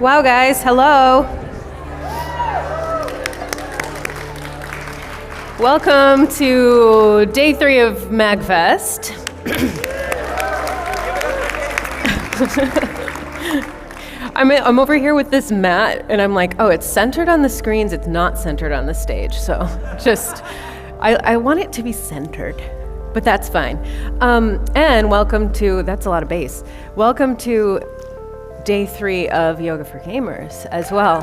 Wow, guys, hello. Welcome to day 3 of MAGFest. I'm over here with this mat, and I'm like, oh, it's centered on the screens, it's not centered on the stage. So I want it to be centered, but that's fine. And welcome to, that's a lot of bass. Welcome to day 3 of Yoga for Gamers as well.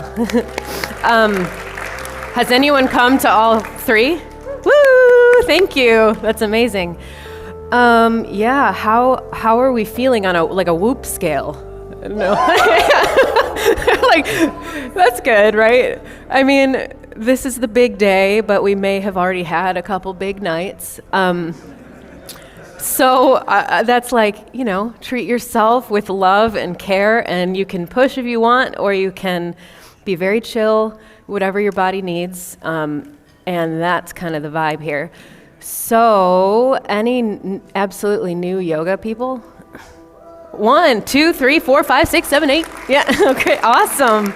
Has anyone come to all 3? Woo! Thank you. That's amazing. Yeah. How are we feeling on a Whoop scale? No. Like, that's good, right? I mean, this is the big day, but we may have already had a couple big nights. So that's like, treat yourself with love and care, and you can push if you want, or you can be very chill, whatever your body needs. And that's kind of the vibe here. So, any absolutely new yoga people? 1, 2, 3, 4, 5, 6, 7, 8. Yeah, okay, awesome.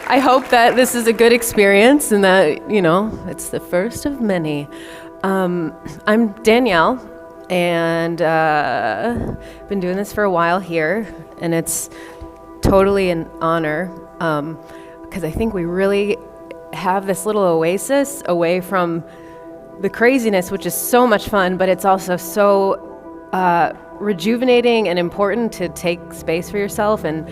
I hope that this is a good experience and that, it's the first of many. I'm Danielle. And been doing this for a while here, and it's totally an honor because I think we really have this little oasis away from the craziness, which is so much fun, but it's also so rejuvenating and important to take space for yourself. And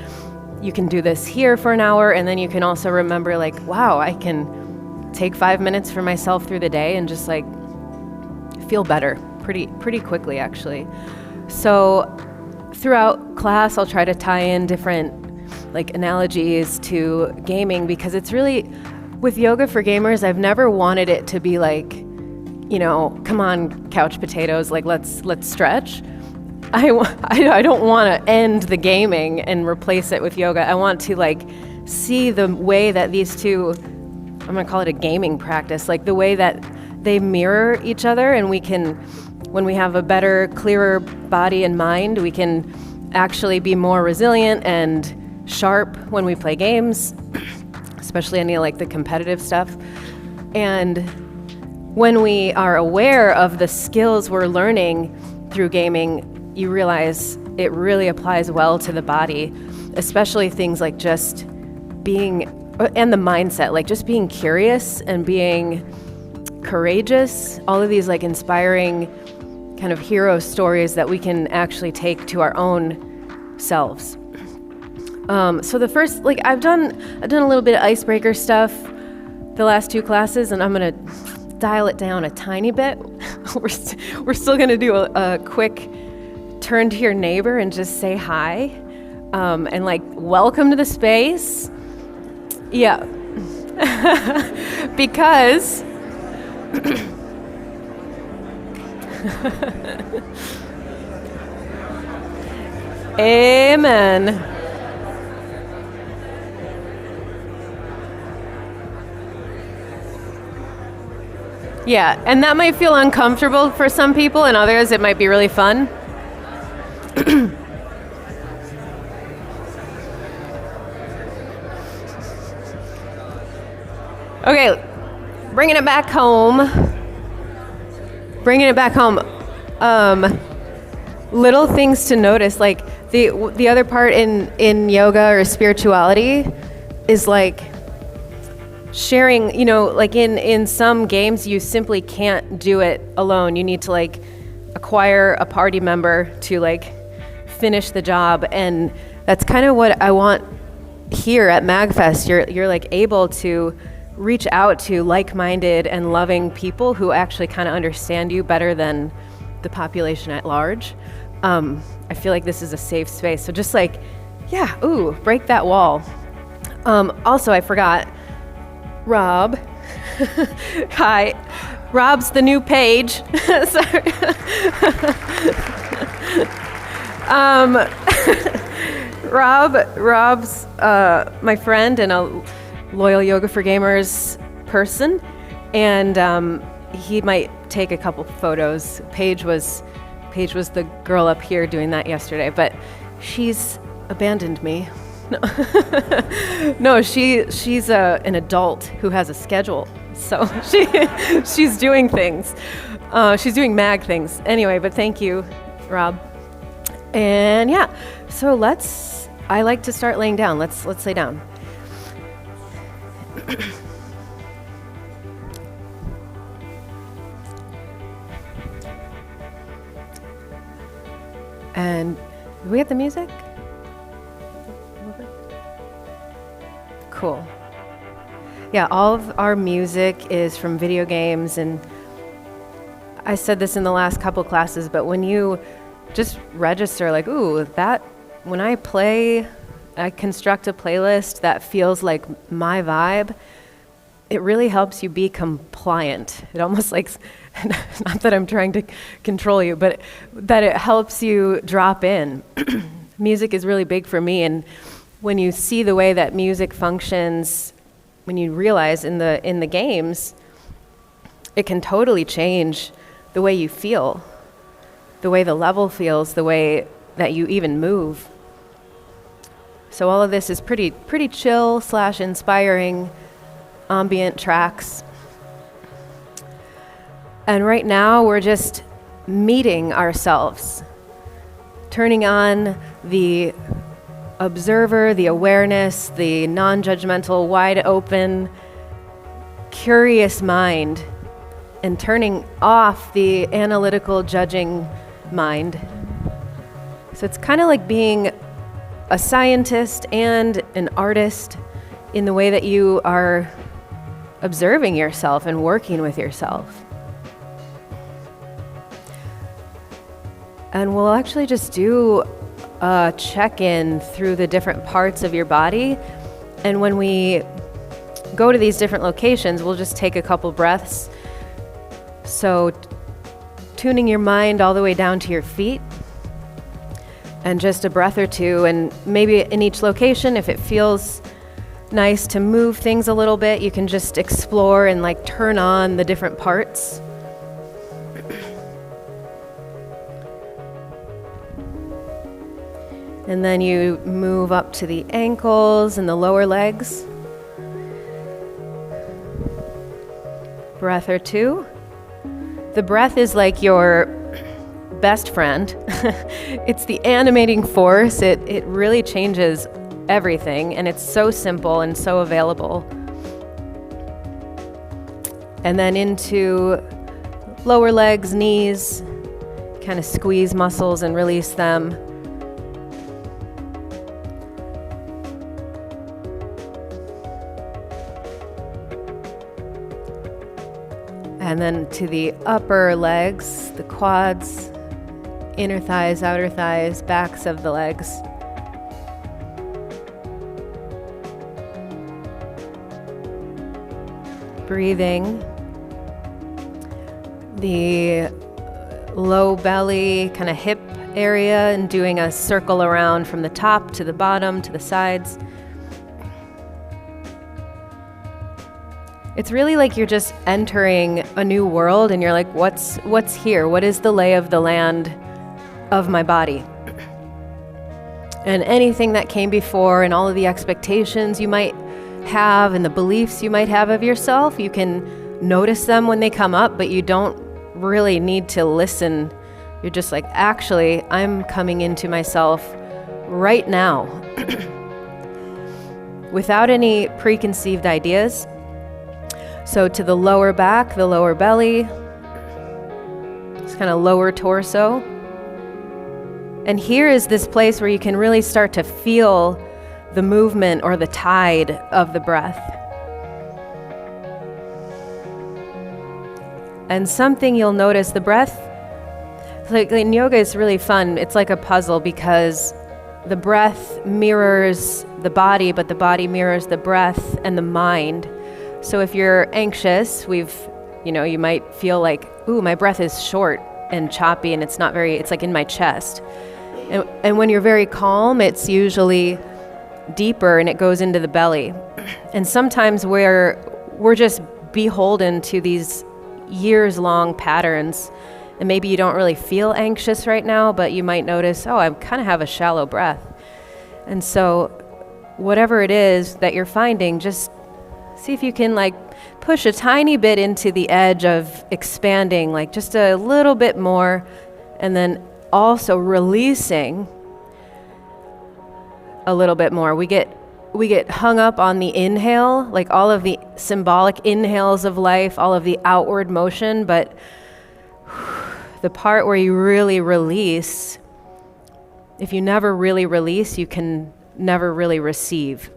you can do this here for an hour, and then you can also remember, like, wow, I can take 5 minutes for myself through the day and just like feel better. Pretty quickly, actually. So throughout class, I'll try to tie in different analogies to gaming, because it's really, with Yoga for Gamers, I've never wanted it to be like, come on, couch potatoes, like let's stretch. I don't want to end the gaming and replace it with yoga. I want to see the way that these two, I'm gonna call it a gaming practice, like the way that they mirror each other, and we can, when we have a better, clearer body and mind, we can actually be more resilient and sharp when we play games, especially any the competitive stuff. And when we are aware of the skills we're learning through gaming, you realize it really applies well to the body, especially things like just being, and the mindset, like just being curious and being courageous, all of these inspiring kind of hero stories that we can actually take to our own selves. So the first, I've done a little bit of icebreaker stuff the last 2 classes, and I'm gonna dial it down a tiny bit. We're still gonna do a quick turn to your neighbor and just say hi, and welcome to the space. Yeah, because Amen. Yeah, and that might feel uncomfortable for some people, and others it might be really fun. Okay, bringing it back home. Little things to notice, the other part in yoga or spirituality is sharing, in some games you simply can't do it alone. You need to acquire a party member to finish the job, and that's kind of what I want here at MAGFest. You're able to reach out to like-minded and loving people who actually kind of understand you better than the population at large. I feel like this is a safe space. So just break that wall. Also, I forgot, Rob. Hi. Rob's the new page. Sorry. Rob's my friend and a loyal Yoga for Gamers person, and he might take a couple photos. Paige was the girl up here doing that yesterday, but she's abandoned me. No, she's an adult who has a schedule, so she's doing things. She's doing mag things anyway. But thank you, Rob. And yeah, so I like to start laying down. Let's lay down. And do we get the music? Cool. Yeah, all of our music is from video games, and I said this in the last couple classes, but when you just register like, ooh, that when I construct a playlist that feels like my vibe, it really helps you be compliant. It almost like, not that I'm trying to control you, but that it helps you drop in. Music is really big for me, and when you see the way that music functions, when you realize in the games, it can totally change the way you feel, the way the level feels, the way that you even move. So all of this is pretty chill / inspiring ambient tracks. And right now we're just meeting ourselves, turning on the observer, the awareness, the non-judgmental, wide open, curious mind, and turning off the analytical, judging mind. So it's kind of like being a scientist and an artist in the way that you are observing yourself and working with yourself. And we'll actually just do a check-in through the different parts of your body. And when we go to these different locations, we'll just take a couple breaths. So tuning your mind all the way down to your feet, and just a breath or two, and maybe in each location, if it feels nice to move things a little bit, you can just explore and like turn on the different parts. And then you move up to the ankles and the lower legs. Breath or two. The breath is like your best friend. It's the animating force. It really changes everything, and it's so simple and so available. And then into lower legs, knees, kind of squeeze muscles and release them. And then to the upper legs, the quads, inner thighs, outer thighs, backs of the legs. Breathing. The low belly, kind of hip area, and doing a circle around from the top to the bottom to the sides. It's really like you're just entering a new world, and you're like, what's here? What is the lay of the land of my body? And anything that came before, and all of the expectations you might have and the beliefs you might have of yourself, you can notice them when they come up, but you don't really need to listen. You're just like, actually, I'm coming into myself right now without any preconceived ideas. So to the lower back, the lower belly, this kind of lower torso. And here is this place where you can really start to feel the movement or the tide of the breath. And something you'll notice, the breath, like in yoga, is really fun. It's like a puzzle, because the breath mirrors the body, but the body mirrors the breath and the mind. So if you're anxious, you might feel like, ooh, my breath is short and choppy, and it's like in my chest. And when you're very calm, it's usually deeper and it goes into the belly. And sometimes we're just beholden to these years-long patterns, and maybe you don't really feel anxious right now, but you might notice, oh, I kind of have a shallow breath. And so whatever it is that you're finding, just see if you can like push a tiny bit into the edge of expanding, like just a little bit more, and then also releasing a little bit more. We get hung up on the inhale, like all of the symbolic inhales of life, all of the outward motion, but the part where you really release, if you never really release, you can never really receive.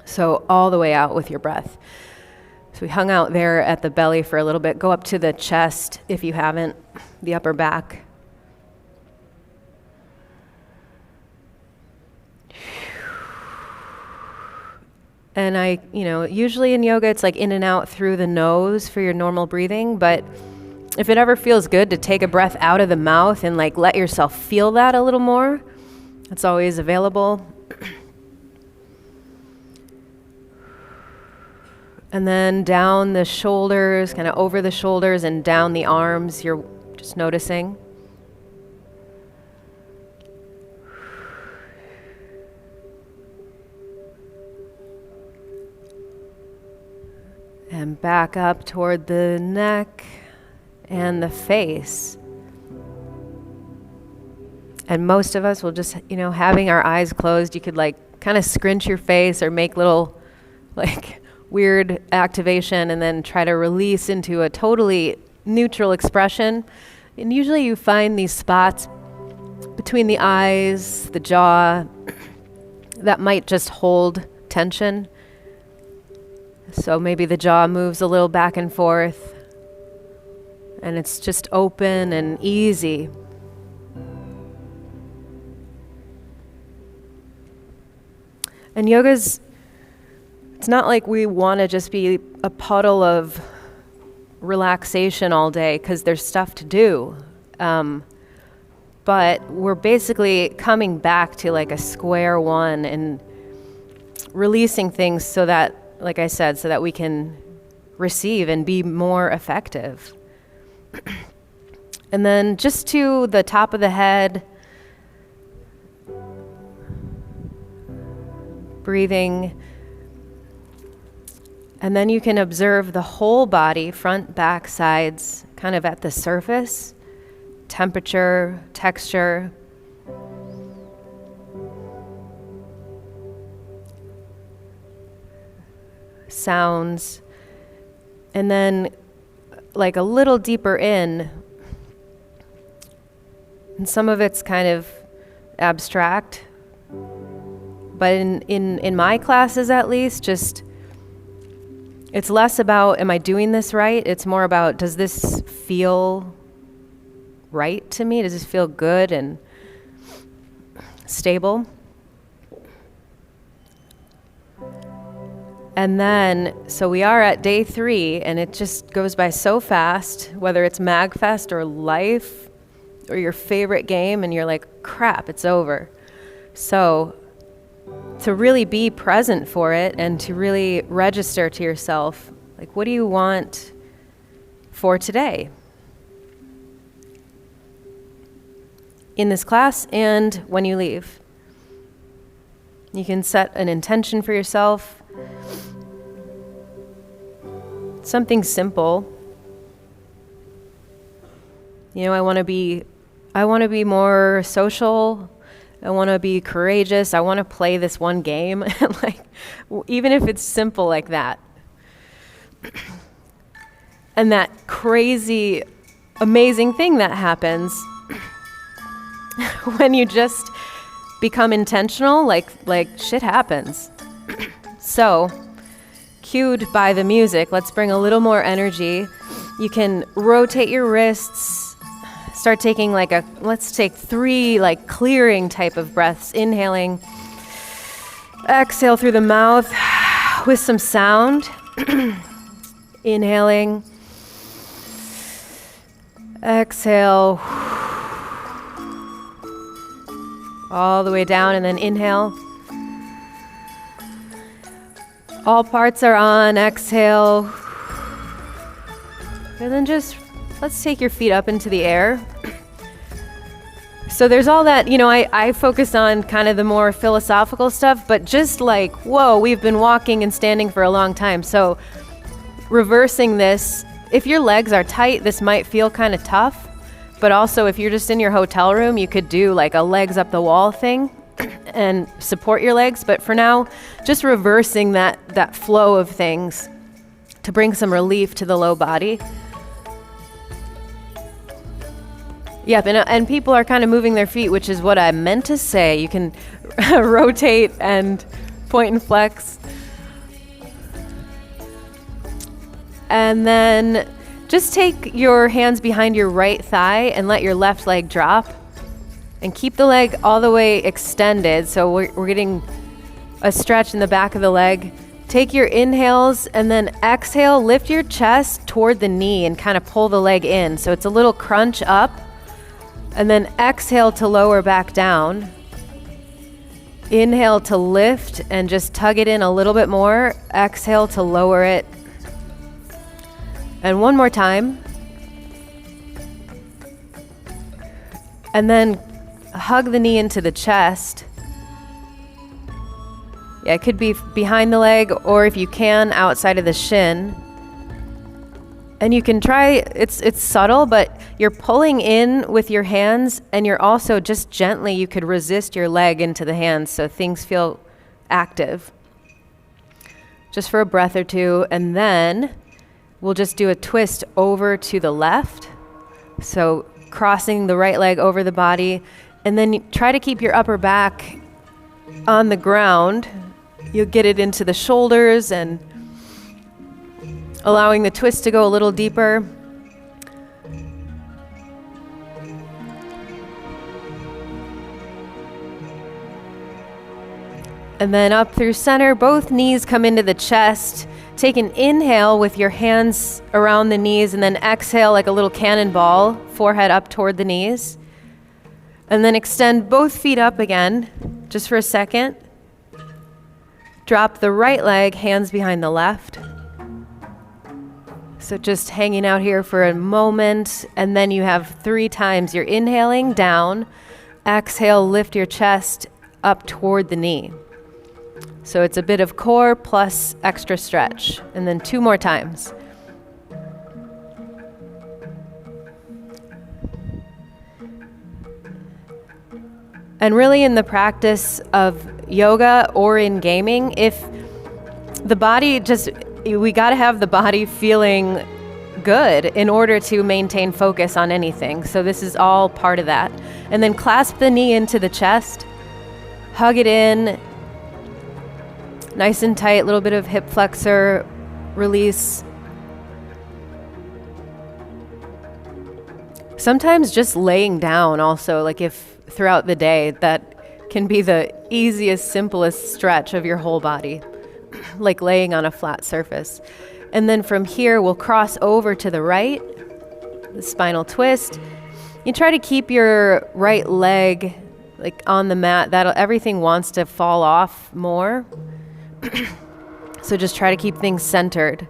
So all the way out with your breath. So we hung out there at the belly for a little bit. Go up to the chest if you haven't, the upper back. And usually in yoga, it's like in and out through the nose for your normal breathing. But if it ever feels good to take a breath out of the mouth and like let yourself feel that a little more, it's always available. And then down the shoulders, kind of over the shoulders and down the arms, you're just noticing. And back up toward the neck and the face. And most of us will just, having our eyes closed, you could like kind of scrunch your face or make little like weird activation and then try to release into a totally neutral expression. And usually you find these spots between the eyes, the jaw, that might just hold tension. So maybe the jaw moves a little back and forth and it's just open and easy. And yoga's, it's not like we want to just be a puddle of relaxation all day because there's stuff to do. But we're basically coming back to like a square one and releasing things so that, like I said, so that we can receive and be more effective. And then just to the top of the head, breathing. And then you can observe the whole body, front, back, sides, kind of at the surface, temperature, texture. Sounds. And then like a little deeper in, and some of it's kind of abstract, but in my classes at least, just it's less about am I doing this right? It's more about does this feel right to me? Does this feel good and stable? And then, so we are at day 3, and it just goes by so fast, whether it's MAGFest or life or your favorite game, and you're like, crap, it's over. So to really be present for it and to really register to yourself, like, what do you want for today? In this class and when you leave. You can set an intention for yourself. Something simple. I want to be more social. I want to be courageous. I want to play this one game. Like, even if it's simple like that. And that crazy, amazing thing that happens when you just become intentional, like shit happens. So, cued by the music, let's bring a little more energy. You can rotate your wrists, start taking let's take 3 clearing type of breaths. Inhaling, exhale through the mouth with some sound. Inhaling, exhale, all the way down, and then inhale. All parts are on, exhale. And then just, let's take your feet up into the air. So there's all that, I focus on kind of the more philosophical stuff, but just like, whoa, we've been walking and standing for a long time. So reversing this, if your legs are tight, this might feel kind of tough. But also if you're just in your hotel room, you could do like a legs up the wall thing and support your legs. But for now, just reversing that flow of things to bring some relief to the low body. Yep, and people are kind of moving their feet, which is what I meant to say. You can rotate and point and flex. And then just take your hands behind your right thigh and let your left leg drop. And keep the leg all the way extended, so we're getting a stretch in the back of the leg. Take your inhales and then exhale, lift your chest toward the knee and kind of pull the leg in. So it's a little crunch up. And then exhale to lower back down. Inhale to lift and just tug it in a little bit more. Exhale to lower it. And one more time. And then hug the knee into the chest. Yeah, it could be behind the leg, or if you can, outside of the shin. And you can try, it's subtle, but you're pulling in with your hands, and you're also just gently, you could resist your leg into the hands so things feel active. Just for a breath or two, and then we'll just do a twist over to the left. So crossing the right leg over the body, and then try to keep your upper back on the ground. You'll get it into the shoulders and allowing the twist to go a little deeper. And then up through center, both knees come into the chest. Take an inhale with your hands around the knees, and then exhale like a little cannonball, forehead up toward the knees. And then extend both feet up again, just for a second. Drop the right leg, hands behind the left. So just hanging out here for a moment, and then you have 3 times. You're inhaling down, exhale, lift your chest up toward the knee. So it's a bit of core plus extra stretch, and then 2 more times. And really in the practice of yoga or in gaming, if the body we got to have the body feeling good in order to maintain focus on anything. So this is all part of that. And then clasp the knee into the chest, hug it in, nice and tight, little bit of hip flexor release. Sometimes just laying down also, like if throughout the day, that can be the easiest, simplest stretch of your whole body. Like laying on a flat surface. And then from here, we'll cross over to the right, the spinal twist. You try to keep your right leg like on the mat. Everything wants to fall off more. So just try to keep things centered.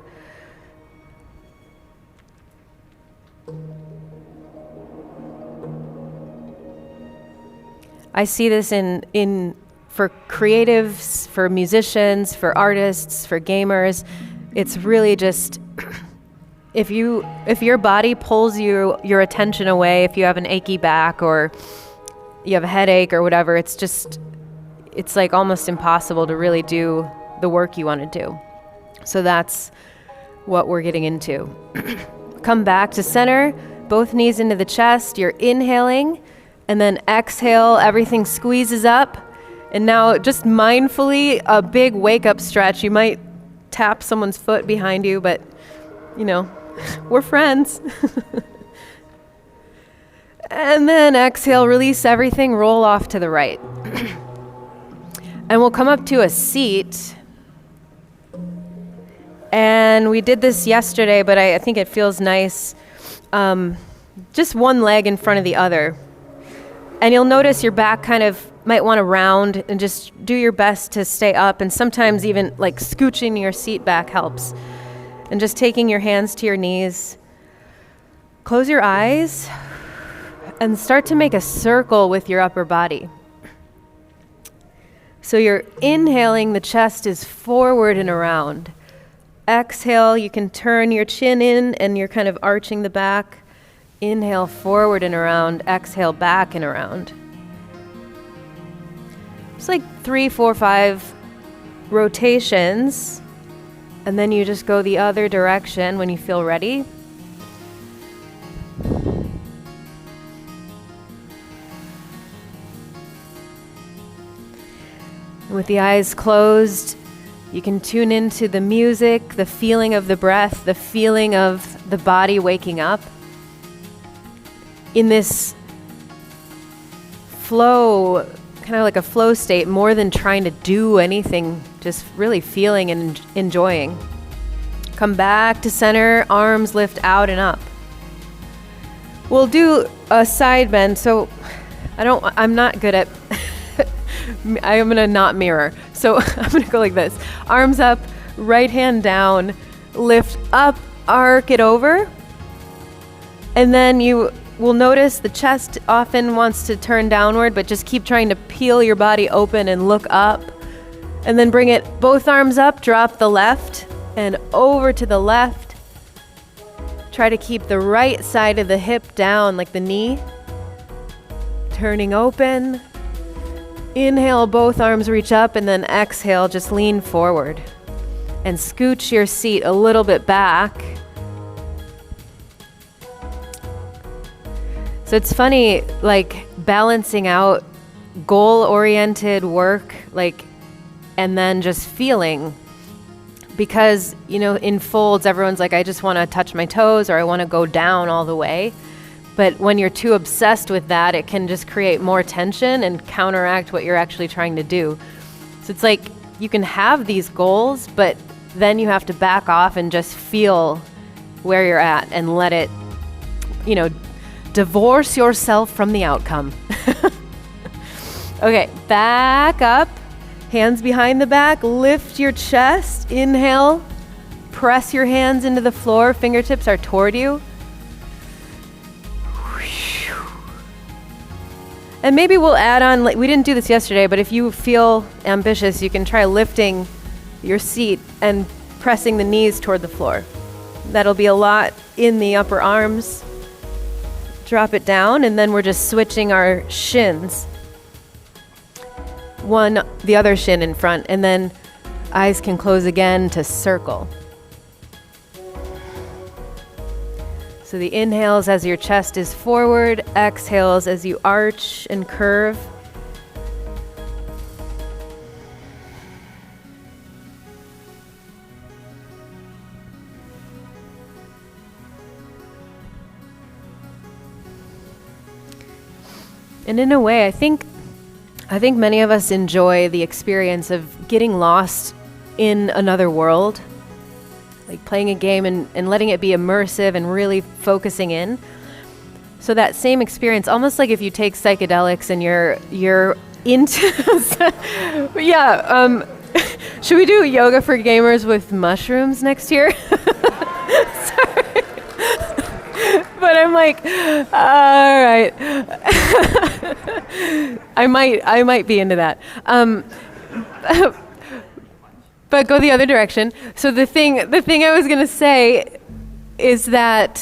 I see this in for creatives, for musicians, for artists, for gamers. It's really just if your body pulls your attention away, if you have an achy back or you have a headache or whatever, it's like almost impossible to really do the work you want to do. So that's what we're getting into. Come back to center, both knees into the chest. You're inhaling, and then exhale, everything squeezes up. And now just mindfully, a big wake up stretch. You might tap someone's foot behind you, but we're friends. And then exhale, release everything, roll off to the right. And we'll come up to a seat. And we did this yesterday, but I think it feels nice. Just one leg in front of the other. And you'll notice your back kind of might want to round and just do your best to stay up. And sometimes even like scooching your seat back helps. And just taking your hands to your knees. Close your eyes. And start to make a circle with your upper body. So you're inhaling, the chest is forward and around. Exhale, you can turn your chin in and you're kind of arching the back. Inhale, forward and around. Exhale, back and around. It's like 3, 4, 5 rotations. And then you just go the other direction when you feel ready. With the eyes closed, you can tune into the music, the feeling of the breath, the feeling of the body waking up. In this flow, kind of like a flow state, more than trying to do anything, just really feeling and enjoying. Come back to center, arms lift out and up. We'll do a side bend, so I'm not good at I'm gonna not mirror. So I'm gonna go like this. Arms up, right hand down, lift up, arc it over. And then you will notice the chest often wants to turn downward, but just keep trying to peel your body open and look up. And then bring it both arms up, drop the left and over to the left. Try to keep the right side of the hip down like the knee. Turning open. Inhale, both arms reach up, and then exhale, just lean forward. And scooch your seat a little bit back. So it's funny, like balancing out goal-oriented work, and then just feeling. Because, in folds, everyone's like, I just want to touch my toes, or I want to go down all the way. But when you're too obsessed with that, it can just create more tension and counteract what you're actually trying to do. So it's like you can have these goals, but then you have to back off and just feel where you're at and let it, divorce yourself from the outcome. Okay, back up, hands behind the back, lift your chest, inhale, press your hands into the floor, fingertips are toward you. And maybe we'll add on, we didn't do this yesterday, but if you feel ambitious, you can try lifting your seat and pressing the knees toward the floor. That'll be a lot in the upper arms. Drop it down, and then we're just switching our shins. The other shin in front, and then eyes can close again to circle. So the inhales as your chest is forward, exhales as you arch and curve. And in a way, I think many of us enjoy the experience of getting lost in another world. Like playing a game and letting it be immersive and really focusing in. So that same experience, almost like if you take psychedelics and you're into should we do yoga for gamers with mushrooms next year? Sorry. But I'm like, all right. I might be into that. But go the other direction. So the thing I was gonna say is that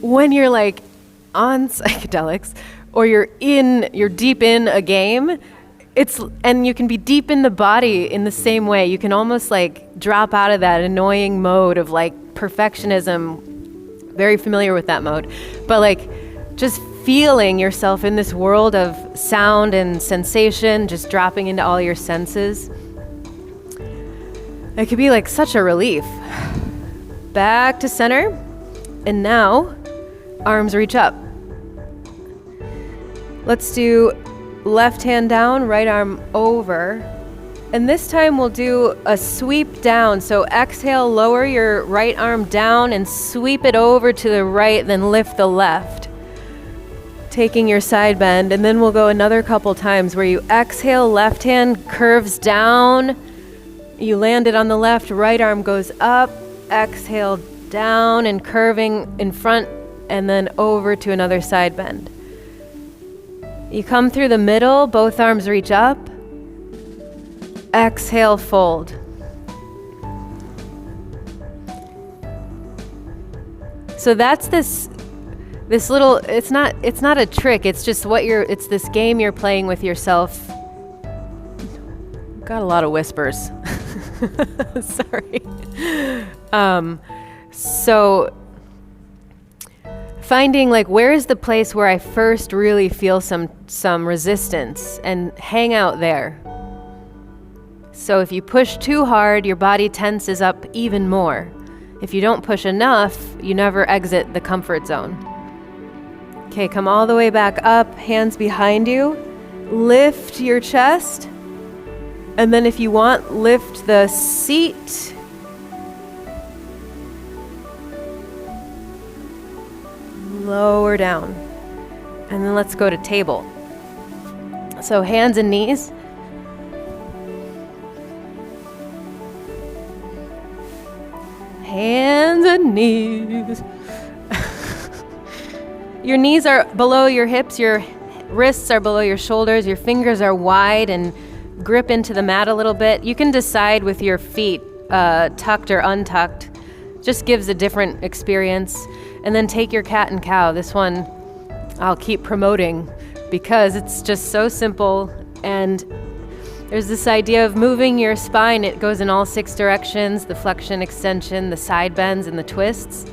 when you're like on psychedelics or you're deep in a game, and you can be deep in the body in the same way. You can almost like drop out of that annoying mode of like perfectionism. Very familiar with that mode. But like just feeling yourself in this world of sound and sensation, just dropping into all your senses. It could be like such a relief. Back to center. And now, arms reach up. Let's do left hand down, right arm over. And this time we'll do a sweep down. So exhale, lower your right arm down and sweep it over to the right, then lift the left. Taking your side bend. And then we'll go another couple times where you exhale, left hand curves down. You land it on the left, right arm goes up, exhale down and curving in front and then over to another side bend. You come through the middle, both arms reach up. Exhale, fold. So that's this little, it's not a trick, it's just it's this game you're playing with yourself. Got a lot of whispers. Sorry. So finding like, where is the place where I first really feel some resistance, and hang out there. So if you push too hard, your body tenses up even more. If you don't push enough, you never exit the comfort zone. Okay, come all the way back up, hands behind you. Lift your chest. And then if you want, lift the seat. Lower down. And then let's go to table. So hands and knees. Hands and knees. Your knees are below your hips, your wrists are below your shoulders, your fingers are wide and grip into the mat a little bit. You can decide with your feet tucked or untucked. Just gives a different experience. And then take your cat and cow. This one I'll keep promoting because it's just so simple, and there's this idea of moving your spine. It goes in all 6 directions, the flexion, extension, the side bends, and the twists.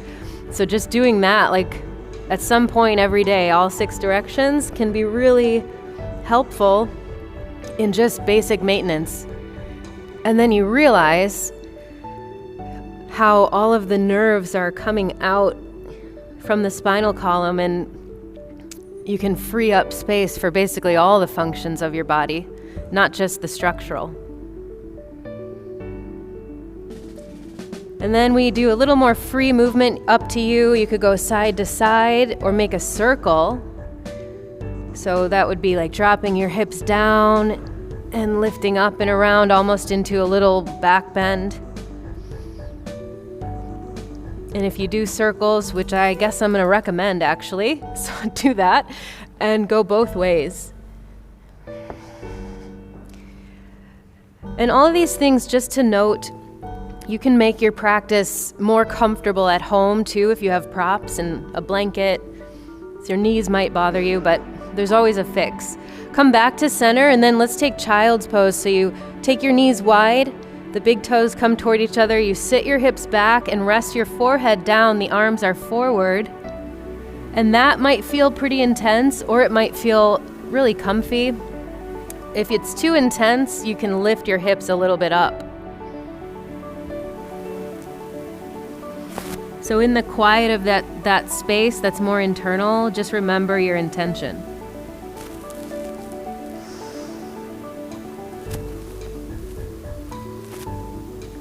So just doing that, like at some point every day, all 6 directions can be really helpful in just basic maintenance. And then you realize how all of the nerves are coming out from the spinal column, and you can free up space for basically all the functions of your body, not just the structural. And then we do a little more free movement, up to you. You could go side to side or make a circle. So that would be like dropping your hips down and lifting up and around almost into a little back bend. And if you do circles, which I guess I'm going to recommend actually, so do that and go both ways. And all of these things, just to note, you can make your practice more comfortable at home too if you have props and a blanket. So your knees might bother you, but there's always a fix. Come back to center, and then let's take child's pose. So you take your knees wide, the big toes come toward each other, you sit your hips back and rest your forehead down, the arms are forward. And that might feel pretty intense, or it might feel really comfy. If it's too intense, you can lift your hips a little bit up. So in the quiet of that space that's more internal, just remember your intention.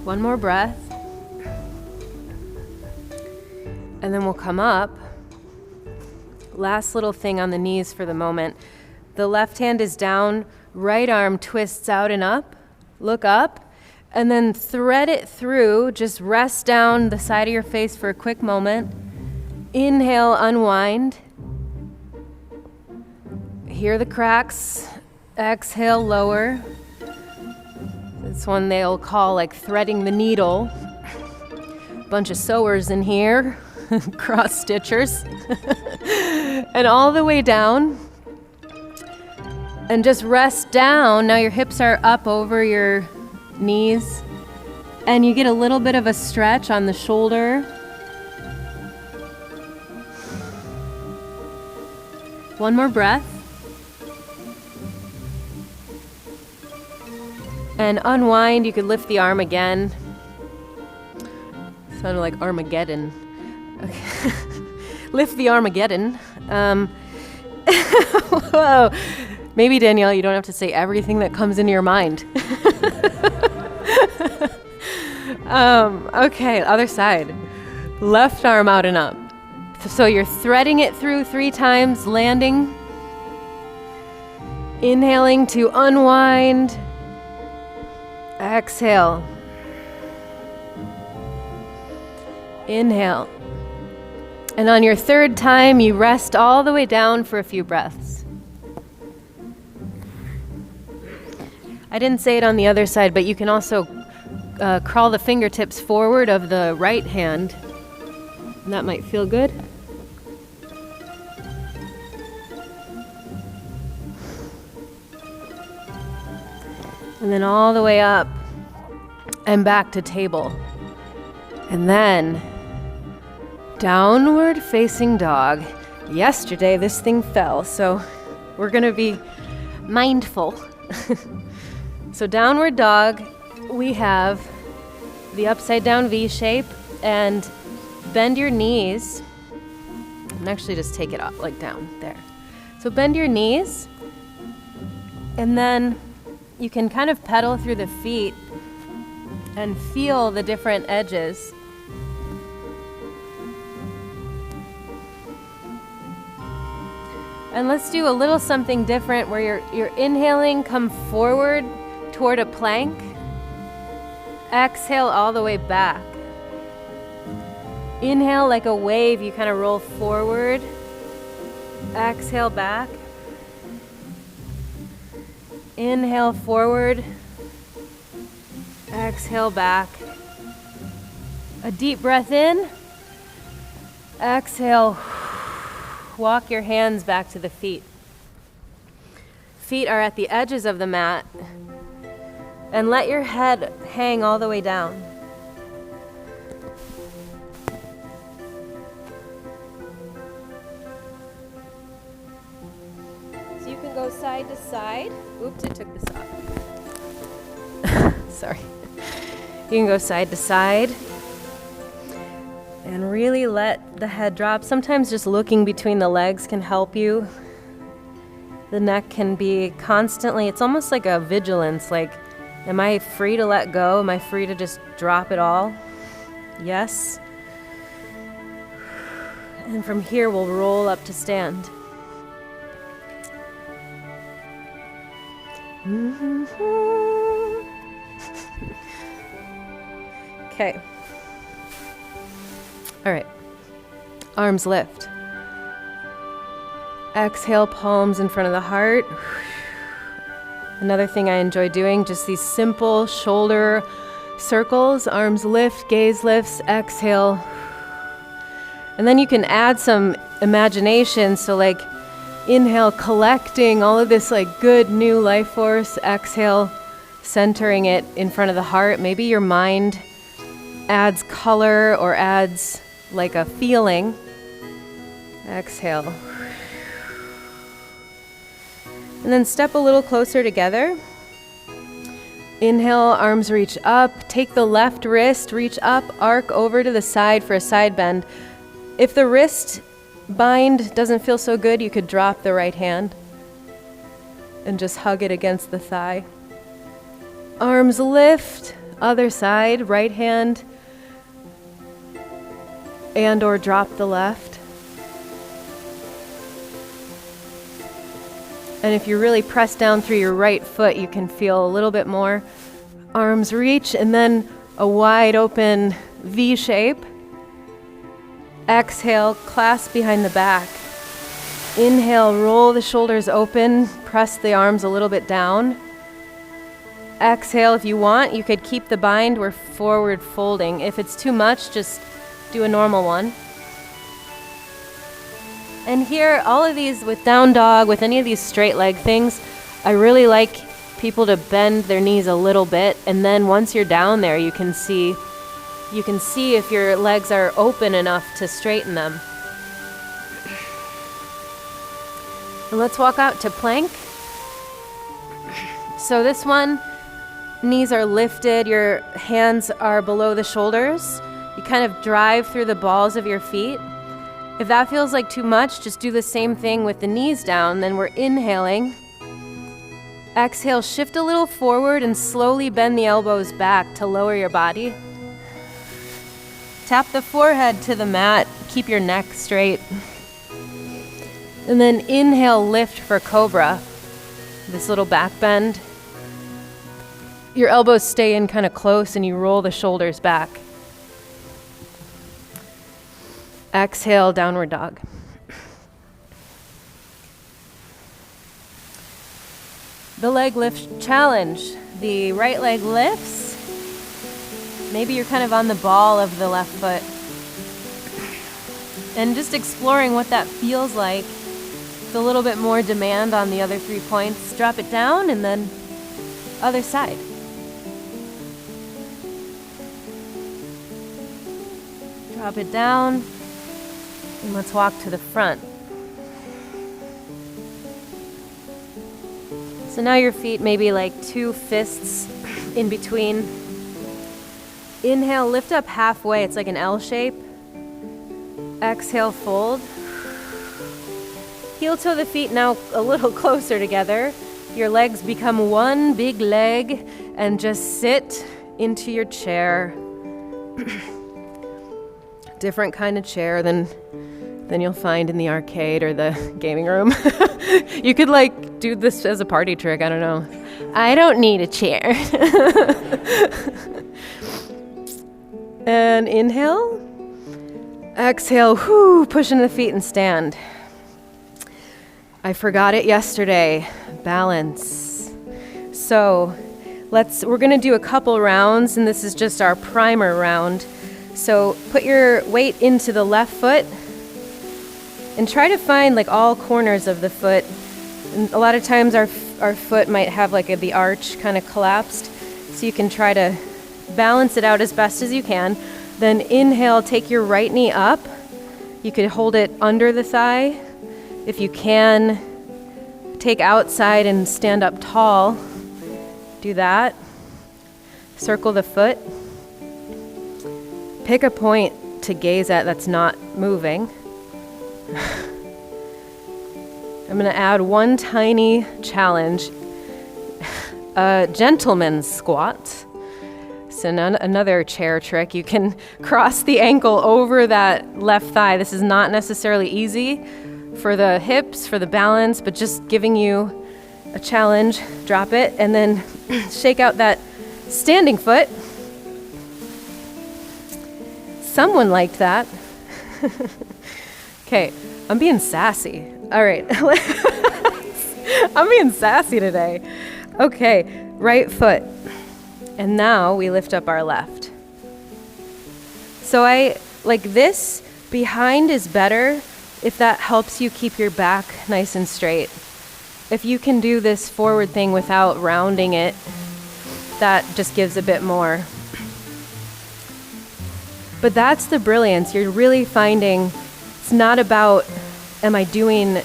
One more breath. And then we'll come up. Last little thing on the knees for the moment. The left hand is down, right arm twists out and up. Look up, and then thread it through. Just rest down the side of your face for a quick moment. Inhale, unwind. Hear the cracks. Exhale, lower. This one they'll call like threading the needle. Bunch of sewers in here, cross stitchers. And all the way down. And just rest down. Now your hips are up over your knees. And you get a little bit of a stretch on the shoulder. One more breath. And unwind. You could lift the arm again. Sounded like Armageddon. Okay. Lift the Armageddon. Whoa. Maybe, Danielle, you don't have to say everything that comes into your mind. Okay, other side. Left arm out and up. So you're threading it through 3 times, landing. Inhaling to unwind. Exhale. Inhale. And on your third time, you rest all the way down for a few breaths. I didn't say it on the other side, but you can also crawl the fingertips forward of the right hand. And that might feel good. And then all the way up and back to table. And then downward facing dog. Yesterday this thing fell, so we're gonna be mindful. So downward dog, we have the upside down V shape, and bend your knees. And actually just take it up, like down there. So bend your knees, and then you can kind of pedal through the feet and feel the different edges. And let's do a little something different where you're inhaling, come forward toward a plank. Exhale all the way back. Inhale like a wave, you kind of roll forward. Exhale back. Inhale forward. Exhale back. A deep breath in. Exhale. Walk your hands back to the feet. Feet are at the edges of the mat. And let your head hang all the way down. So you can go side to side. Oops, I took this off. Sorry. You can go side to side. And really let the head drop. Sometimes just looking between the legs can help you. The neck can be constantly, it's almost like a vigilance, like, am I free to let go? Am I free to just drop it all? Yes. And from here, we'll roll up to stand. Okay. All right. Arms lift. Exhale, palms in front of the heart. Another thing I enjoy doing, just these simple shoulder circles. Arms lift, gaze lifts, exhale. And then you can add some imagination. So like inhale, collecting all of this like good new life force. Exhale, centering it in front of the heart. Maybe your mind adds color or adds like a feeling. Exhale. And then step a little closer together. Inhale, arms reach up. Take the left wrist, reach up, arc over to the side for a side bend. If the wrist bind doesn't feel so good, you could drop the right hand and just hug it against the thigh. Arms lift, other side, right hand, and or drop the left. And if you really press down through your right foot, you can feel a little bit more. Arms reach, and then a wide open V shape. Exhale, clasp behind the back. Inhale, roll the shoulders open, press the arms a little bit down. Exhale, if you want, you could keep the bind. We're forward folding. If it's too much, just do a normal one. And here, all of these with down dog, with any of these straight leg things, I really like people to bend their knees a little bit. And then once you're down there, you can see if your legs are open enough to straighten them. And let's walk out to plank. So this one, knees are lifted, your hands are below the shoulders. You kind of drive through the balls of your feet. If that feels like too much, just do the same thing with the knees down. Then we're inhaling. Exhale, shift a little forward and slowly bend the elbows back to lower your body. Tap the forehead to the mat. Keep your neck straight. And then inhale, lift for cobra. This little back bend. Your elbows stay in kind of close and you roll the shoulders back. Exhale, downward dog. The leg lift challenge. The right leg lifts. Maybe you're kind of on the ball of the left foot. And just exploring what that feels like. With a little bit more demand on the other 3 points. Drop it down and then other side. Drop it down. And let's walk to the front. So now your feet maybe like 2 fists in between. Inhale, lift up halfway. It's like an L shape. Exhale, fold. Heel toe the feet now a little closer together. Your legs become one big leg and just sit into your chair. Different kind of chair than you'll find in the arcade or the gaming room. You could like do this as a party trick, I don't know. I don't need a chair. And inhale. Exhale, push into the feet and stand. I forgot it yesterday. Balance. So we're gonna do a couple rounds, and this is just our primer round. So put your weight into the left foot and try to find like all corners of the foot. And a lot of times our foot might have like the arch kind of collapsed. So you can try to balance it out as best as you can. Then inhale, take your right knee up. You could hold it under the thigh. If you can, take outside and stand up tall. Do that. Circle the foot. Pick a point to gaze at that's not moving. I'm going to add one tiny challenge. A gentleman's squat. So another chair trick. You can cross the ankle over that left thigh. This is not necessarily easy for the hips, for the balance, but just giving you a challenge. Drop it and then shake out that standing foot. Someone liked that. Okay, I'm being sassy. All right. I'm being sassy today. Okay, right foot. And now we lift up our left. So I like this behind is better if that helps you keep your back nice and straight. If you can do this forward thing without rounding it, that just gives a bit more. But that's the brilliance. You're really finding it's not about am I doing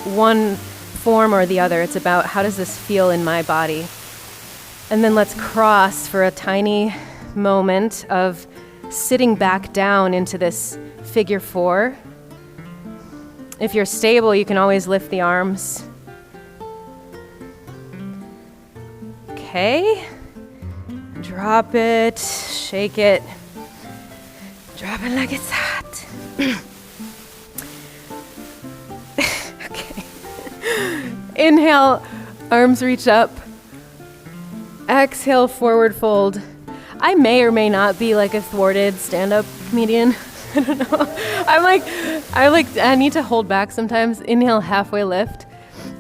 one form or the other. It's about how does this feel in my body. And then let's cross for a tiny moment of sitting back down into this figure 4. If you're stable, you can always lift the arms. Okay. Drop it, shake it. Drop it like it's hot. Okay. Inhale, arms reach up. Exhale, forward fold. I may or may not be like a thwarted stand-up comedian. I don't know. I need to hold back sometimes. Inhale, halfway lift.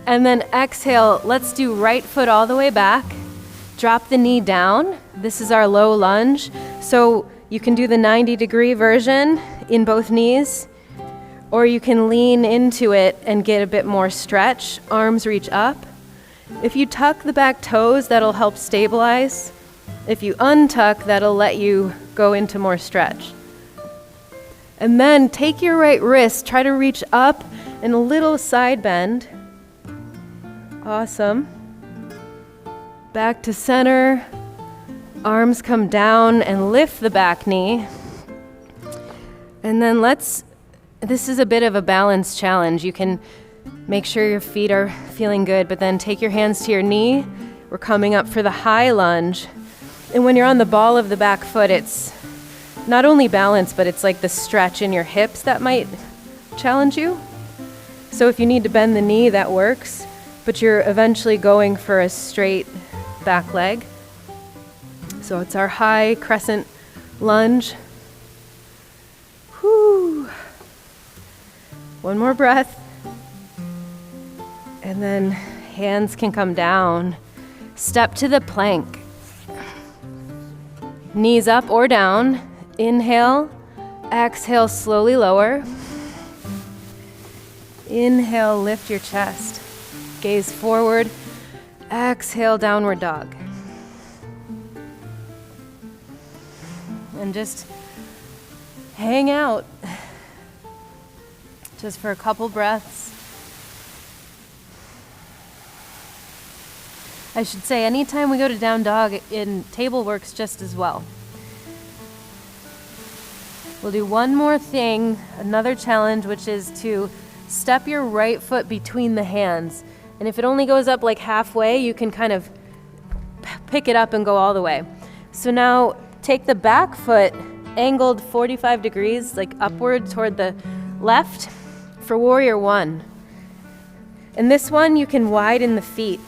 And then exhale, let's do right foot all the way back. Drop the knee down. This is our low lunge. So you can do the 90-degree version in both knees, or you can lean into it and get a bit more stretch. Arms reach up. If you tuck the back toes, that'll help stabilize. If you untuck, that'll let you go into more stretch. And then take your right wrist, try to reach up and a little side bend. Awesome. Back to center. Arms come down and lift the back knee. And then this is a bit of a balance challenge. You can make sure your feet are feeling good, but then take your hands to your knee. We're coming up for the high lunge. And when you're on the ball of the back foot, it's not only balance, but it's like the stretch in your hips that might challenge you. So if you need to bend the knee, that works, but you're eventually going for a straight back leg. So it's our high crescent lunge. Whew. One more breath. And then hands can come down. Step to the plank. Knees up or down. Inhale. Exhale, slowly lower. Inhale, lift your chest. Gaze forward. Exhale, downward dog. And just hang out. Just for a couple breaths. I should say, anytime we go to down dog, in table works just as well. We'll do one more thing, another challenge, which is to step your right foot between the hands. And if it only goes up like halfway, you can kind of pick it up and go all the way. So now take the back foot angled 45 degrees, like upward toward the left for warrior one. And this one, you can widen the feet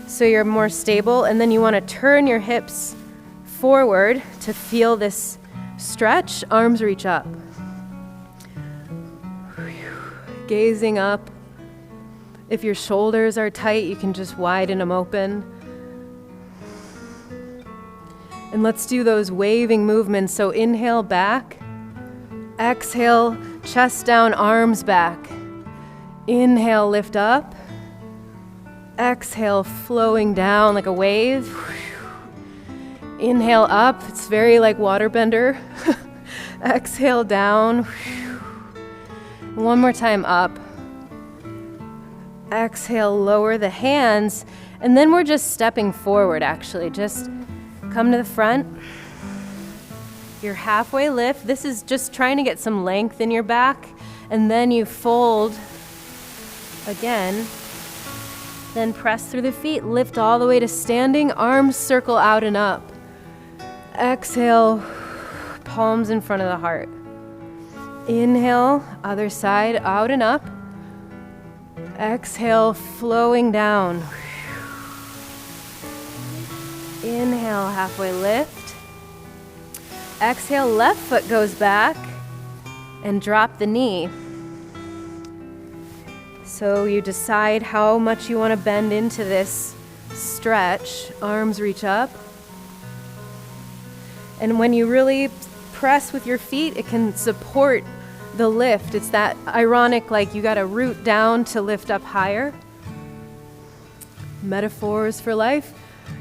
so you're more stable. And then you want to turn your hips forward to feel this stretch. Arms reach up. Gazing up. If your shoulders are tight, you can just widen them open. And let's do those waving movements. So inhale back. Exhale, chest down, arms back. Inhale, lift up. Exhale, flowing down like a wave. Inhale up. It's very like waterbender. Exhale down. One more time up. Exhale, lower the hands. And then we're just stepping forward, actually. Just come to the front. Your halfway lift. This is just trying to get some length in your back. And then you fold again. Then press through the feet. Lift all the way to standing. Arms circle out and up. Exhale, palms in front of the heart. Inhale, other side, out and up. Exhale, flowing down. Inhale, halfway lift. Exhale, left foot goes back and drop the knee. So you decide how much you want to bend into this stretch. Arms reach up. And when you really press with your feet, it can support the lift. It's that ironic, like you got to root down to lift up higher. Metaphors for life.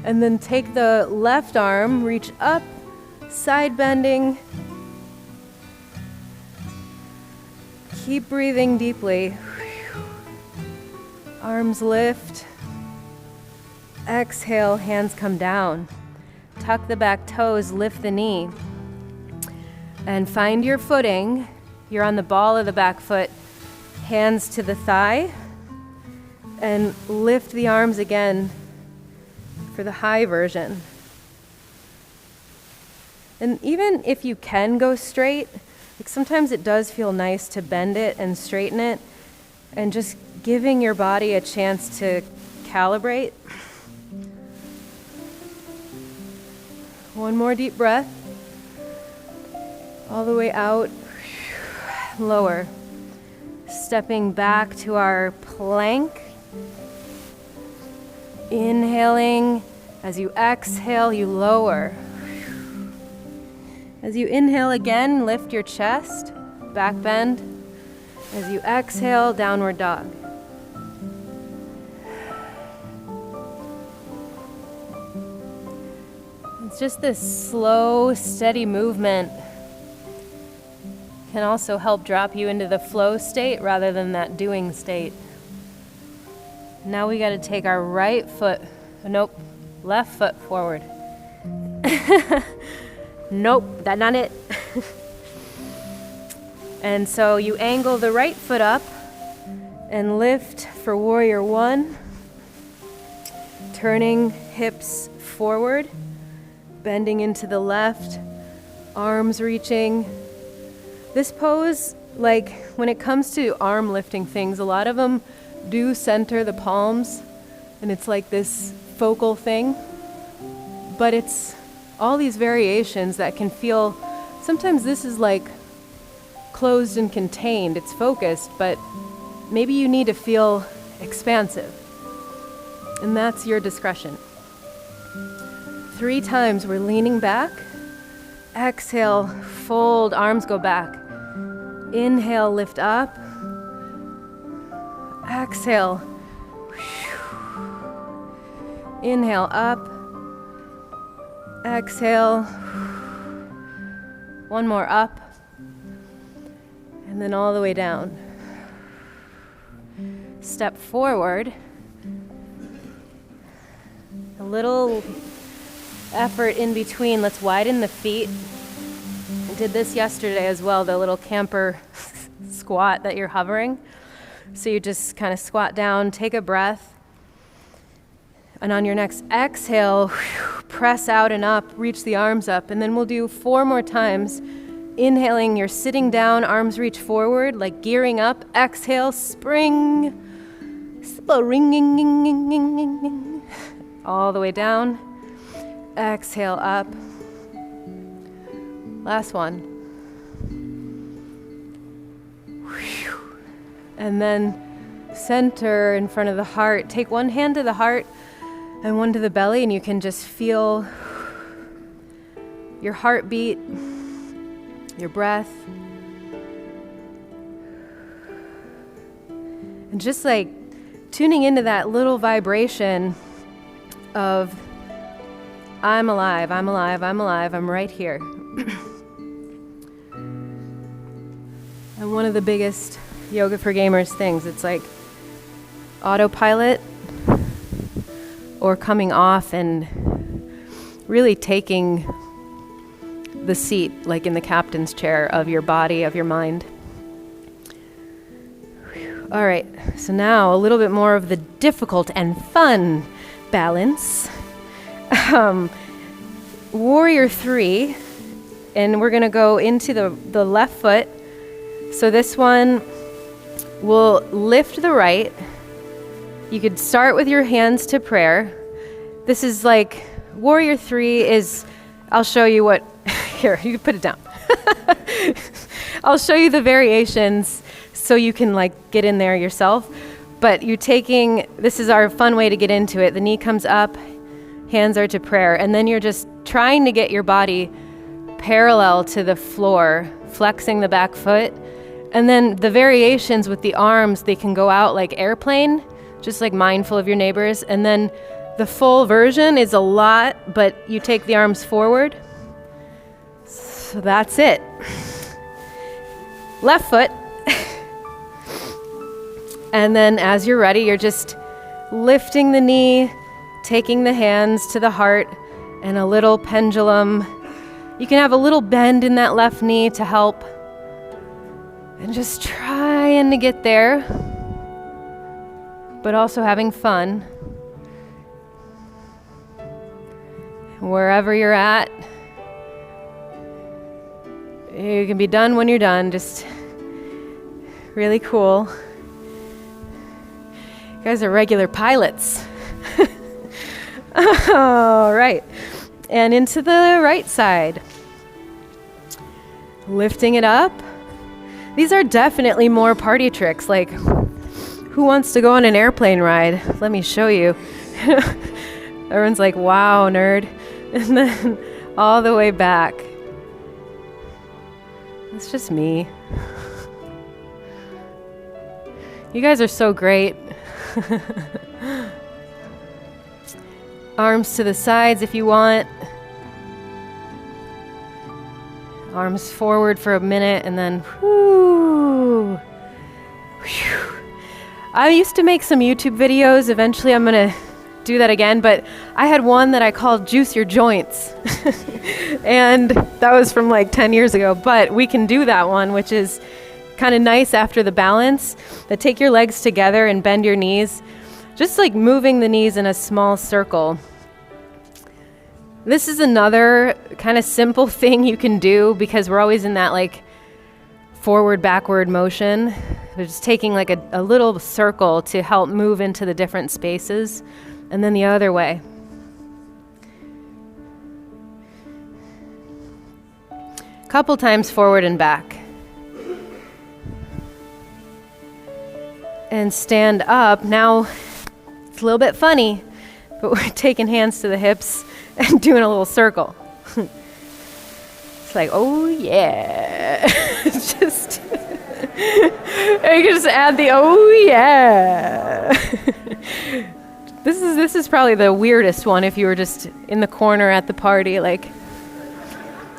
And then take the left arm, reach up, side bending. Keep breathing deeply. Arms lift. Exhale, hands come down. Tuck the back toes, lift the knee. And find your footing. You're on the ball of the back foot. Hands to the thigh. And lift the arms again for the high version. And even if you can go straight, like sometimes it does feel nice to bend it and straighten it, and just giving your body a chance to calibrate. One more deep breath. All the way out. Lower. Stepping back to our plank. Inhaling. As you exhale, you lower. As you inhale again, lift your chest. Back bend. As you exhale, downward dog. It's just this slow, steady movement can also help drop you into the flow state rather than that doing state. Now we got to take our left foot forward. Nope, that's not it. And so you angle the right foot up and lift for warrior one. Turning hips forward, bending into the left, arms reaching. This pose, like when it comes to arm lifting things, a lot of them do center the palms, and it's like this focal thing. But it's all these variations that can feel, sometimes this is like closed and contained, it's focused, but maybe you need to feel expansive. And that's your discretion. 3 times we're leaning back. Exhale, fold, arms go back. Inhale, lift up. Exhale. Inhale, up. Exhale. One more up. And then all the way down. Step forward. A little effort in between. Let's widen the feet. I did this yesterday as well, the little camper squat that you're hovering. So you just kind of squat down, take a breath. And on your next exhale, press out and up, reach the arms up. And then we'll do 4 more times. Inhaling, you're sitting down, arms reach forward, like gearing up. Exhale, spring. Spring. All the way down. Exhale, up. Last one. And then center in front of the heart. Take one hand to the heart and one to the belly, and you can just feel your heartbeat, your breath. And just like tuning into that little vibration of I'm alive, I'm alive, I'm alive, I'm right here. And one of the biggest Yoga for Gamers things, it's like autopilot or coming off and really taking the seat, like in the captain's chair of your body, of your mind. All right, so now a little bit more of the difficult and fun balance. Warrior 3, and we're gonna go into the left foot. So this one will lift the right. You could start with your hands to prayer. This is like, Warrior 3 is, I'll show you what, here, you can put it down. I'll show you the variations so you can like get in there yourself. But you're taking, this is our fun way to get into it. The knee comes up, hands are to prayer, and then you're just trying to get your body parallel to the floor, flexing the back foot. And then the variations with the arms, they can go out like airplane, just like mindful of your neighbors. And then the full version is a lot, but you take the arms forward. So that's it. Left foot. And then as you're ready, you're just lifting the knee, taking the hands to the heart, and a little pendulum. You can have a little bend in that left knee to help. And just trying to get there, but also having fun. Wherever you're at, you can be done when you're done, just really cool. You guys are regular pilots. All right, and into the right side. Lifting it up. These are definitely more party tricks, like who wants to go on an airplane ride? Let me show you. Everyone's like, wow, nerd. And then all the way back. It's just me. You guys are so great. Arms to the sides if you want. Arms forward for a minute and then whoo. Whew. I used to make some YouTube videos. Eventually I'm going to do that again, but I had one that I called Juice Your Joints. And that was from like 10 years ago, but we can do that one, which is kind of nice after the balance. That take your legs together and bend your knees, just like moving the knees in a small circle. This is another kind of simple thing you can do because we're always in that like forward, backward motion. We're just taking like a little circle to help move into the different spaces, and then the other way. Couple times forward and back. and stand up. Now, it's a little bit funny, but we're taking hands to the hips and doing a little circle. It's like, oh yeah. It's just, you can just add the oh yeah. This is probably the weirdest one if you were just in the corner at the party, like,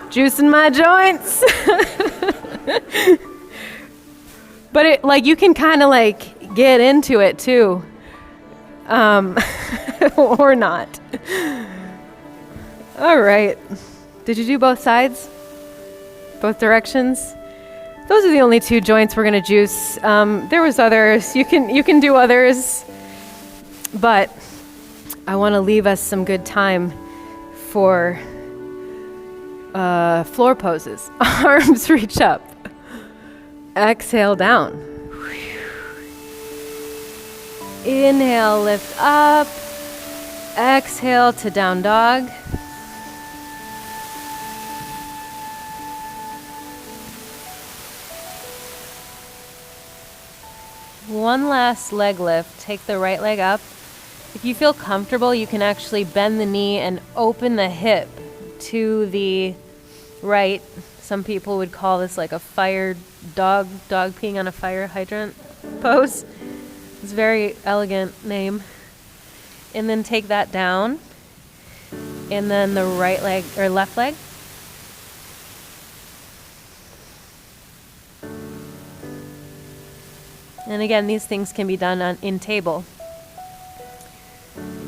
juicing my joints. But it, like, you can kind of like get into it too, or not. All right. Did you do both sides? Both directions? Those are the only two joints we're gonna juice. There was others. You can do others, but I want to leave us some good time for floor poses. Arms reach up. Exhale down. Inhale, lift up. Exhale to down dog. One last leg lift. Take the right leg up. If you feel comfortable, you can actually bend the knee and open the hip to the right. Some people would call this like a fire dog peeing on a fire hydrant pose. It's a very elegant name. And then take that down. And then the right leg or left leg. And again, these things can be done in table.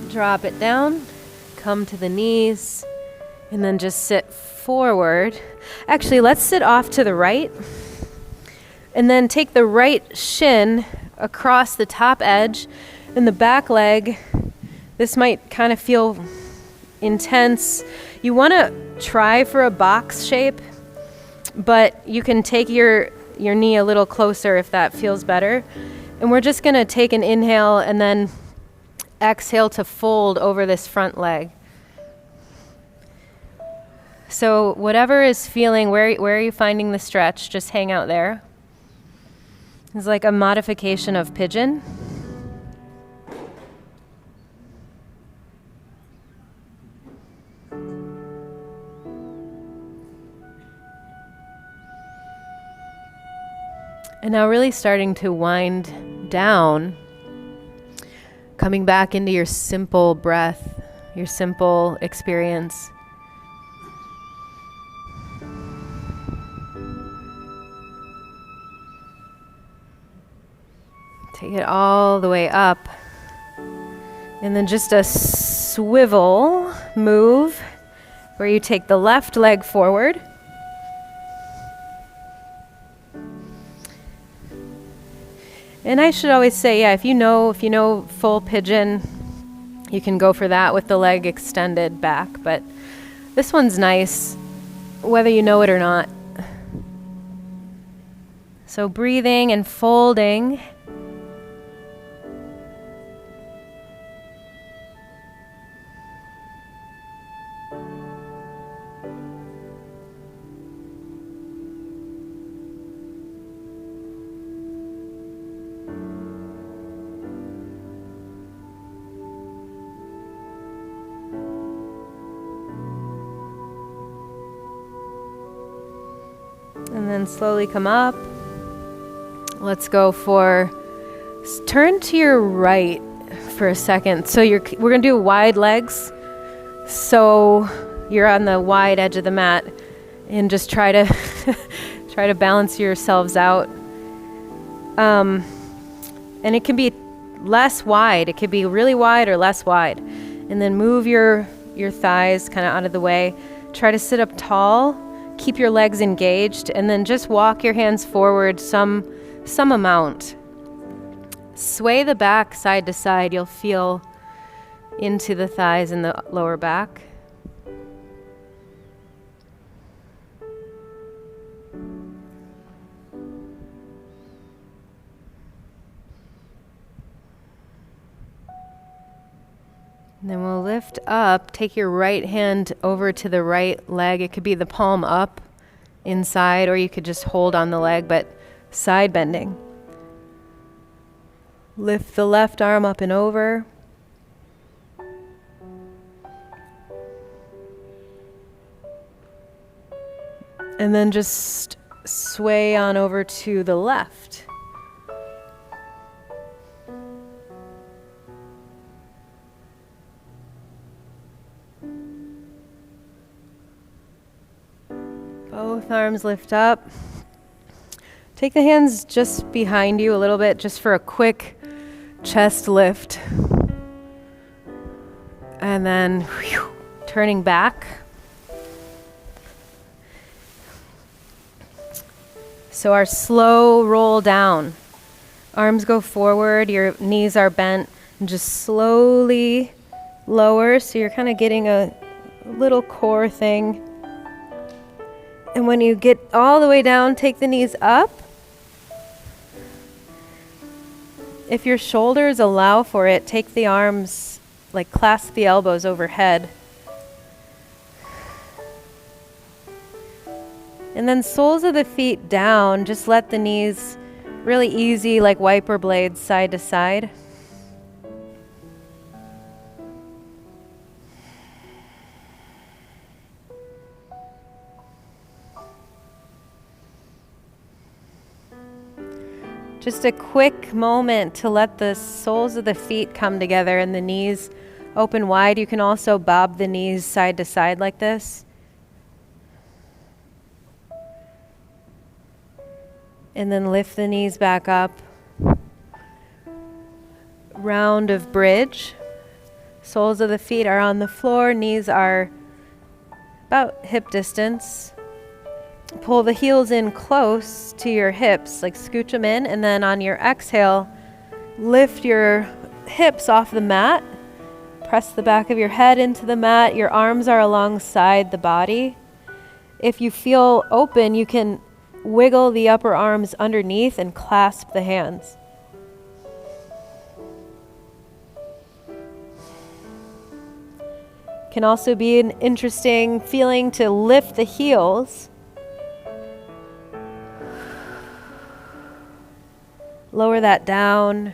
Drop it down, come to the knees, and then just sit forward. Actually, let's sit off to the right. And then take the right shin across the top edge and the back leg. This might kind of feel intense. You want to try for a box shape, but you can take your knee a little closer if that feels better. And we're just going to take an inhale and then exhale to fold over this front leg. So whatever is feeling, where are you finding the stretch? Just hang out there. It's like a modification of pigeon. And now really starting to wind down, coming back into your simple breath, your simple experience. Take it all the way up. And then just a swivel move where you take the left leg forward. And I should always say, yeah, if you know full pigeon, you can go for that with the leg extended back. But this one's nice, whether you know it or not. So breathing and folding. And then slowly come up. Let's go for, turn to your right for a second. So we're going to do wide legs. So you're on the wide edge of the mat and just try to balance yourselves out. And it can be less wide. It could be really wide or less wide. And then move your thighs kind of out of the way. Try to sit up tall. Keep your legs engaged, and then just walk your hands forward some amount. Sway the back side to side. You'll feel into the thighs and the lower back. And then we'll lift up, take your right hand over to the right leg. It could be the palm up inside, or you could just hold on the leg, but side bending. Lift the left arm up and over. And then just sway on over to the left. Both arms lift up. Take the hands just behind you a little bit, just for a quick chest lift. And then turning back. So our slow roll down. Arms go forward, your knees are bent, and just slowly lower. So you're kind of getting a little core thing. And when you get all the way down, take the knees up. If your shoulders allow for it, take the arms, like clasp the elbows overhead. And then soles of the feet down, just let the knees really easy, like wiper blades, side to side. Just a quick moment to let the soles of the feet come together and the knees open wide. You can also bob the knees side to side like this. And then lift the knees back up. Round of bridge. Soles of the feet are on the floor, knees are about hip distance. Pull the heels in close to your hips, like scooch them in, and then on your exhale, lift your hips off the mat. Press the back of your head into the mat. Your arms are alongside the body. If you feel open, you can wiggle the upper arms underneath and clasp the hands. Can also be an interesting feeling to lift the heels. Lower that down,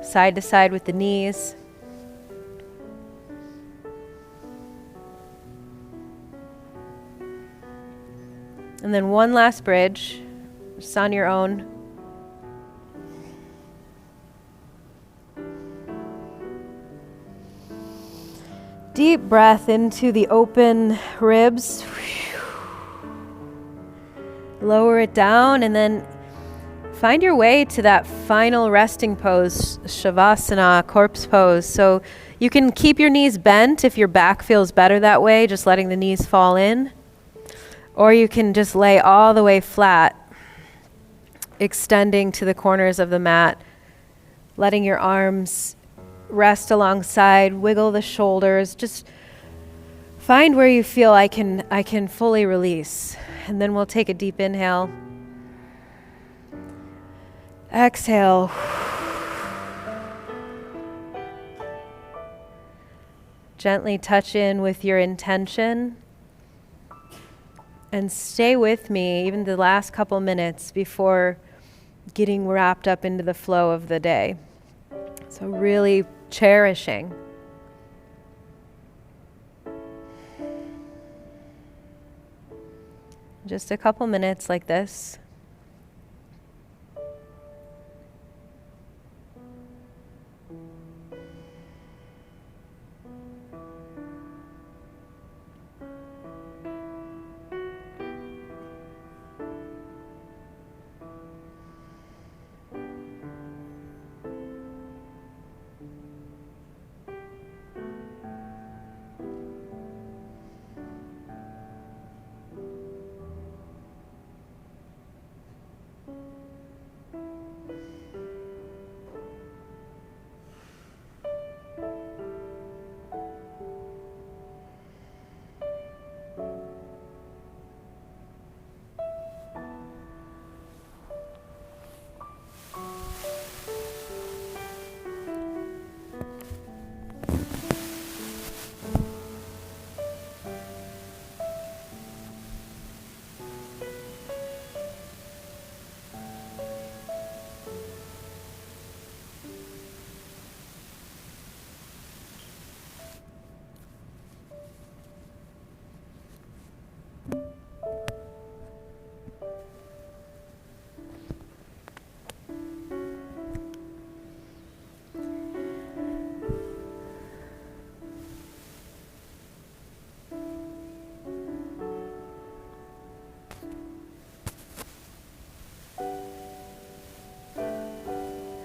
side to side with the knees. And then one last bridge, just on your own. Deep breath into the open ribs. Lower it down and then find your way to that final resting pose, Shavasana, corpse pose. So you can keep your knees bent if your back feels better that way, just letting the knees fall in. Or you can just lay all the way flat, extending to the corners of the mat, letting your arms rest alongside, wiggle the shoulders. Just find where you feel I can fully release. And then we'll take a deep inhale. Exhale. Gently touch in with your intention and stay with me even the last couple minutes before getting wrapped up into the flow of the day. So really cherishing. Just a couple minutes like this.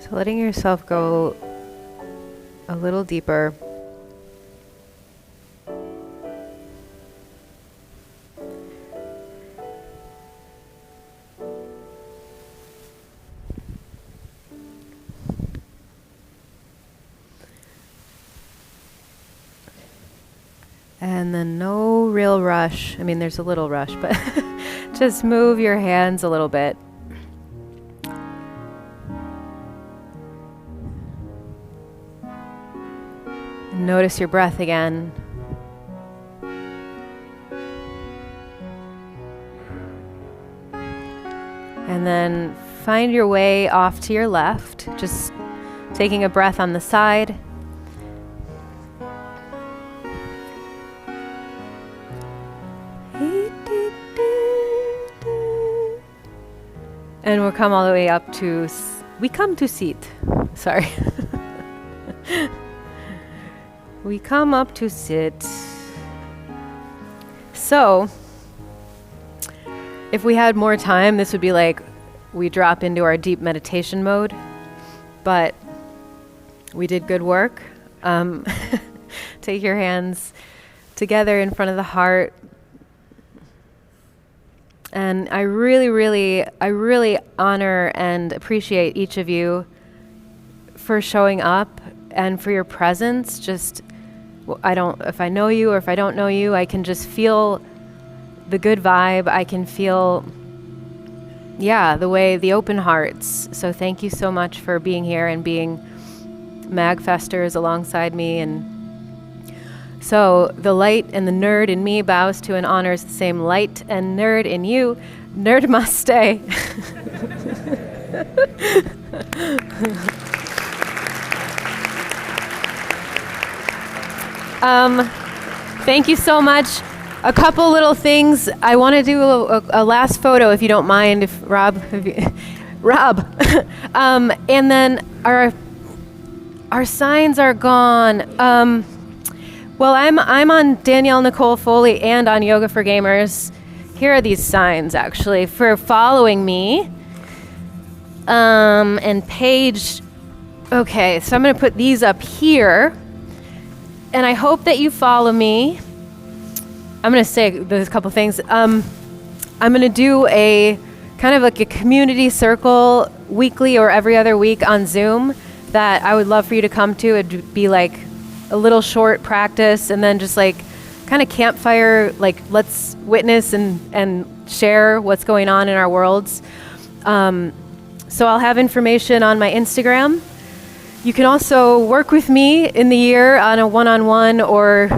So letting yourself go a little deeper. And then no real rush. I mean, there's a little rush, but just move your hands a little bit. Notice your breath again. And then find your way off to your left, just taking a breath on the side. And we'll come all the way up to, we come to sit. Sorry. We come up to sit. So, if we had more time, this would be like we drop into our deep meditation mode. But we did good work. Take your hands together in front of the heart. And I really honor and appreciate each of you for showing up and for your presence. Just, if I know you or if I don't know you, I can just feel the good vibe. I can feel, the open hearts. So thank you so much for being here and being MAGFesters alongside me. And so the light and the nerd in me bows to and honors the same light and nerd in you. Nerd must stay. Thank you so much. A couple little things. I want to do a last photo, if you don't mind, if Rob. And then our signs are gone. Well, I'm on Danielle Nicole Foley and on Yoga for Gamers. Here are these signs, actually, for following me. And Paige, okay, so I'm going to put these up here. And I hope that you follow me. I'm going to say there's a couple things. I'm going to do a kind of like a community circle weekly or every other week on Zoom that I would love for you to come to. It'd be like a little short practice and then just like kind of campfire, like let's witness and share what's going on in our worlds. So I'll have information on my Instagram. You can also work with me in the year on a one-on-one or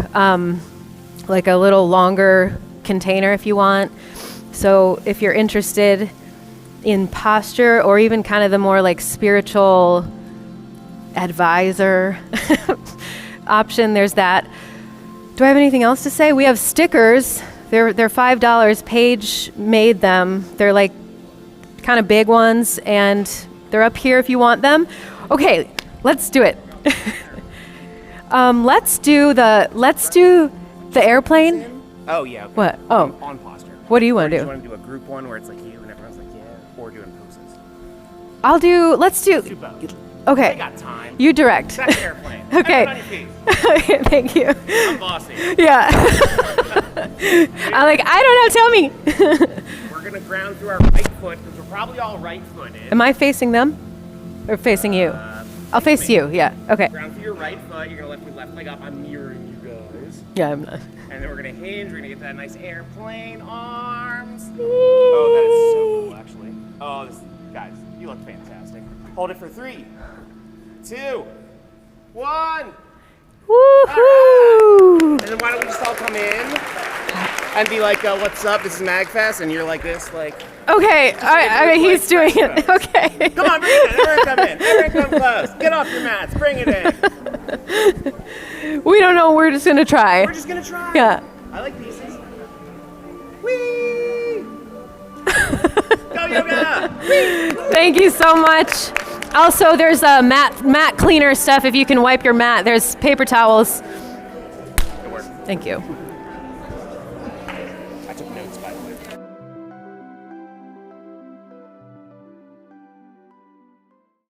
like a little longer container if you want. So if you're interested in posture or even kind of the more like spiritual advisor option, there's that. Do I have anything else to say? We have stickers. They're $5. Paige made them. They're like kind of big ones, and they're up here if you want them. Okay, let's do it. Let's do the airplane. Oh yeah. Okay. What? Oh. On posture. What do you want to do? Do you want to do a group one where it's like you and everyone's like yeah, or doing poses? Let's do. both. Okay. I got time. You direct. That's the airplane. Okay. On your feet. Okay, thank you. I'm bossy. Yeah. I'm like, I don't know, tell me. We're gonna ground through our right foot because we're probably all right-footed. Am I facing them? Or facing you? I'll face you, yeah. Okay. Ground through your right foot. You're gonna lift your left leg up. I'm mirroring you guys. Yeah, I'm not. And then we're gonna hinge. We're gonna get that nice airplane arms. Oh, that is so cool, actually. Oh, guys, you look fantastic. Hold it for 3, 2, 1. Woohoo! And then why don't we just all come in and be like, what's up? This is MAGFest, and you're like this, like. Okay, all right, he's doing it. Okay. Come on, bring it in. Everyone come in. Everyone come close. Get off your mats. Bring it in. We don't know. We're just gonna try. We're just gonna try. Yeah. I like pieces. Whee! Go yoga! Whee! Thank you so much. Also, there's a mat cleaner stuff. If you can wipe your mat, there's paper towels. Good work. Thank you.